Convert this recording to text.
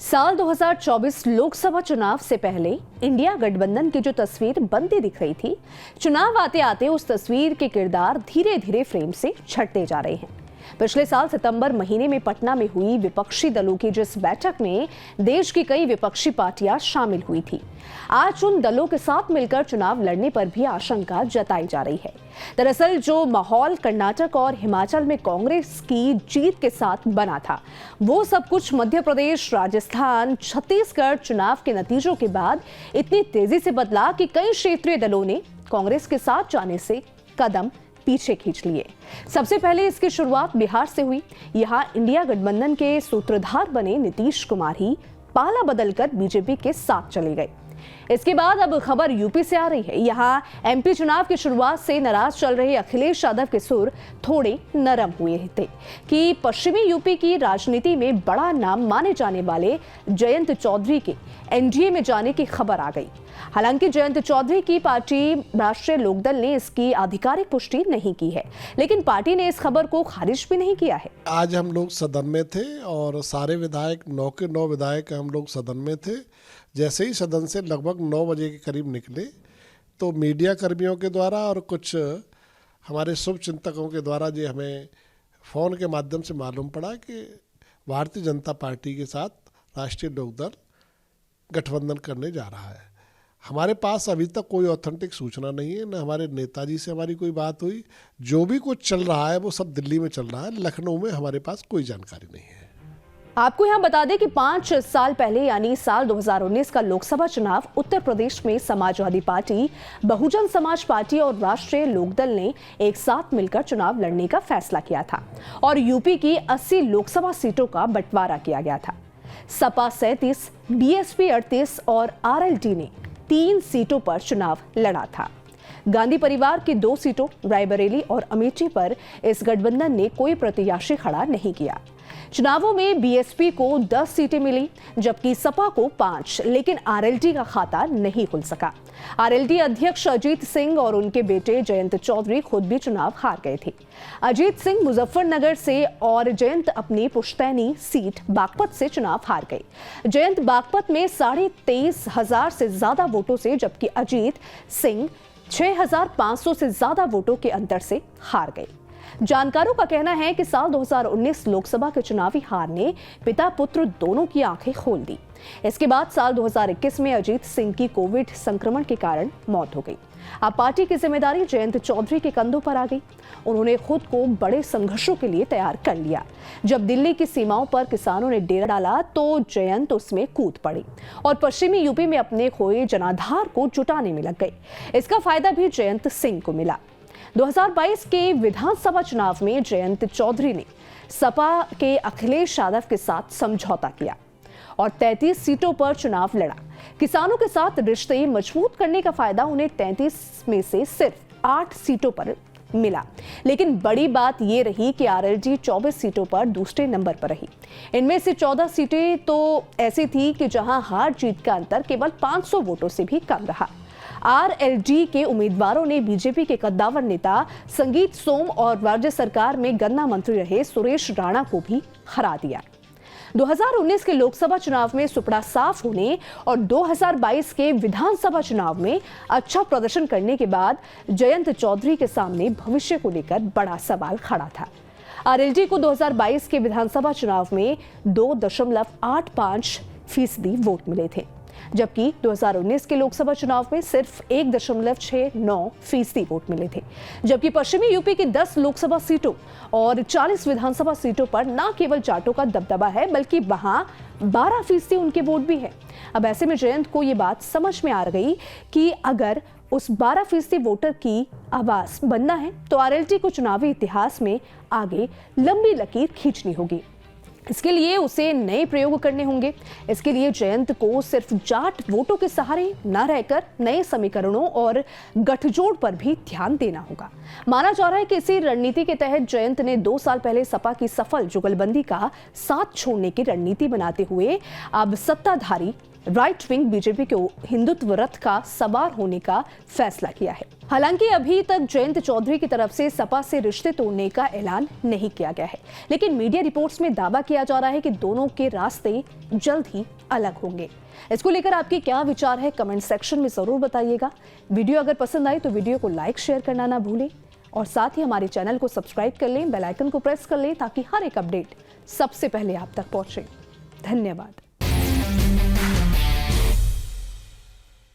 साल 2024 लोकसभा चुनाव से पहले इंडिया गठबंधन की जो तस्वीर बनती दिख रही थी, चुनाव आते आते उस तस्वीर के किरदार धीरे धीरे फ्रेम से छटते जा रहे हैं। पिछले साल सितंबर महीने में पटना में हुई विपक्षी दलों की जिस बैठक में देश की कई विपक्षी पार्टियां शामिल हुई थी, आज उन दलों के साथ मिलकर चुनाव लड़ने पर भी आशंका जताई जा रही है। दरअसल जो माहौल कर्नाटक और हिमाचल में कांग्रेस की जीत के साथ बना था, वो सब कुछ मध्य प्रदेश, राजस्थान, छत्तीसगढ़ चुनाव के नतीजों के बाद इतनी तेजी से बदला कि कई क्षेत्रीय दलों ने कांग्रेस के साथ जाने से कदम पीछे खींच लिए। सबसे पहले इसकी शुरुआत बिहार से हुई। यहां इंडिया गठबंधन के सूत्रधार बने नीतीश कुमार ही पाला बदलकर बीजेपी के साथ चले गए। इसके बाद अब खबर यूपी से आ रही है। यहाँ एमपी चुनाव की शुरुआत से नाराज चल रहे अखिलेश यादव के सुर थोड़े नरम हुए थे कि पश्चिमी यूपी की राजनीति में बड़ा नाम माने जाने वाले जयंत चौधरी के एनडीए में जाने की खबर आ गई। हालांकि जयंत चौधरी की पार्टी राष्ट्रीय लोकदल ने इसकी आधिकारिक पुष्टि नहीं की है, लेकिन पार्टी ने इस खबर को खारिज भी नहीं किया है। आज हम लोग सदन में थे और सारे विधायक 9 के 9 विधायक हम लोग सदन में थे। जैसे ही सदन से लगभग 9 बजे के करीब निकले तो मीडिया कर्मियों के द्वारा और कुछ हमारे शुभ चिंतकों के द्वारा जो हमें फ़ोन के माध्यम से मालूम पड़ा कि भारतीय जनता पार्टी के साथ राष्ट्रीय लोकदल गठबंधन करने जा रहा है। हमारे पास अभी तक कोई ऑथेंटिक सूचना नहीं है, न हमारे नेताजी से हमारी कोई बात हुई। जो भी कुछ चल रहा है वो सब दिल्ली में चल रहा है, लखनऊ में हमारे पास कोई जानकारी नहीं है। आपको यहां बता दें कि 5 साल पहले यानी साल 2019 का लोकसभा चुनाव उत्तर प्रदेश में समाजवादी पार्टी, बहुजन समाज पार्टी और राष्ट्रीय लोकदल ने एक साथ मिलकर चुनाव लड़ने का फैसला किया था और यूपी की 80 लोकसभा सीटों का बंटवारा किया गया था। सपा 37, बीएसपी 38 और आरएलडी ने 3 सीटों पर चुनाव लड़ा था। गांधी परिवार की 2 सीटों रायबरेली और अमेठी पर इस गठबंधन ने कोई प्रत्याशी खड़ा नहीं किया। चुनावों में बीएसपी को 10 सीटें मिली, जबकि सपा को 5, लेकिन आरएलडी का खाता नहीं खुल सका। आरएलडी अध्यक्ष अजीत सिंह और उनके बेटे जयंत चौधरी खुद भी चुनाव हार गए थे। अजीत सिंह मुजफ्फरनगर से और जयंत अपनी पुश्तैनी सीट बागपत से चुनाव हार गए। जयंत बागपत में 23,500 से ज्यादा वोटों से, जबकि अजीत सिंह 6,500 से ज्यादा वोटों के अंतर से हार गए। जानकारों का कहना है कि साल 2019 लोकसभा के चुनावी हार ने पिता पुत्र दोनों की आंखें खोल दी। इसके बाद साल 2021 में अजीत सिंह की कोविड संक्रमण के कारण मौत हो गई। अब पार्टी की जिम्मेदारी जयंत चौधरी के कंधों पर आ गई। उन्होंने खुद को बड़े संघर्षों के लिए तैयार कर लिया। जब दिल्ली की सीमाओं पर किसानों ने डेरा डाला तो जयंत उसमें कूद पड़े और पश्चिमी यूपी में अपने खोए जनाधार को जुटाने में लग गए। इसका फायदा भी जयंत सिंह को मिला। 2022 के विधानसभा चुनाव में जयंत चौधरी ने सपा के अखिलेश यादव के साथ समझौता किया और 33 सीटों पर चुनाव लड़ा। किसानों के साथ रिश्ते मजबूत करने का फायदा उन्हें 33 में से सिर्फ 8 सीटों पर मिला। लेकिन बड़ी बात यह रही कि आरएलडी 24 सीटों पर दूसरे नंबर पर रही। इनमें से 14 सीटें तो ऐसी थी कि जहां हार जीत का अंतर केवल 500 वोटों से भी कम रहा। आरएलडी के उम्मीदवारों ने बीजेपी के कद्दावर नेता संगीत सोम और राज्य सरकार में गन्ना मंत्री रहे सुरेश राणा को भी हरा दिया। 2019 के लोकसभा चुनाव में सुपड़ा साफ होने और 2022 के विधानसभा चुनाव में अच्छा प्रदर्शन करने के बाद जयंत चौधरी के सामने भविष्य को लेकर बड़ा सवाल खड़ा था। आरएलडी को 2022 के विधानसभा चुनाव में 2.85% वोट मिले थे, जबकि 2019 के लोकसभा चुनाव में सिर्फ 1.69% वोट मिले थे। जबकि पश्चिमी यूपी की 10 लोकसभा सीटों और 40 विधानसभा सीटों पर न केवल जाटों का दबदबा है, बल्कि वहां 12% उनके वोट भी है। अब ऐसे में जयंत को ये बात समझ में आ गई कि अगर उस 12% वोटर की आवाज बनना है तो आरएलडी को चुनावी इतिहास में आगे लंबी लकीर खींचनी होगी। इसके लिए उसे नए प्रयोग करने होंगे। इसके लिए जयंत को सिर्फ जाट वोटों के सहारे न रहकर नए समीकरणों और गठजोड़ पर भी ध्यान देना होगा। माना जा रहा है कि इसी रणनीति के तहत जयंत ने 2 साल पहले सपा की सफल जुगलबंदी का साथ छोड़ने की रणनीति बनाते हुए अब सत्ताधारी राइट विंग बीजेपी के हिंदुत्व रथ का सवार होने का फैसला किया है। हालांकि अभी तक जयंत चौधरी की तरफ से सपा से रिश्ते तोड़ने का ऐलान नहीं किया गया है, लेकिन मीडिया रिपोर्ट्स में दावा किया जा रहा है कि दोनों के रास्ते जल्द ही अलग होंगे। इसको लेकर आपके क्या विचार है, कमेंट सेक्शन में जरूर बताइएगा। वीडियो अगर पसंद आई तो वीडियो को लाइक शेयर करना ना भूलें और साथ ही हमारे चैनल को सब्सक्राइब कर लें, बेल आइकन को प्रेस कर लें ताकि हर एक अपडेट सबसे पहले आप तक पहुंचे। धन्यवाद।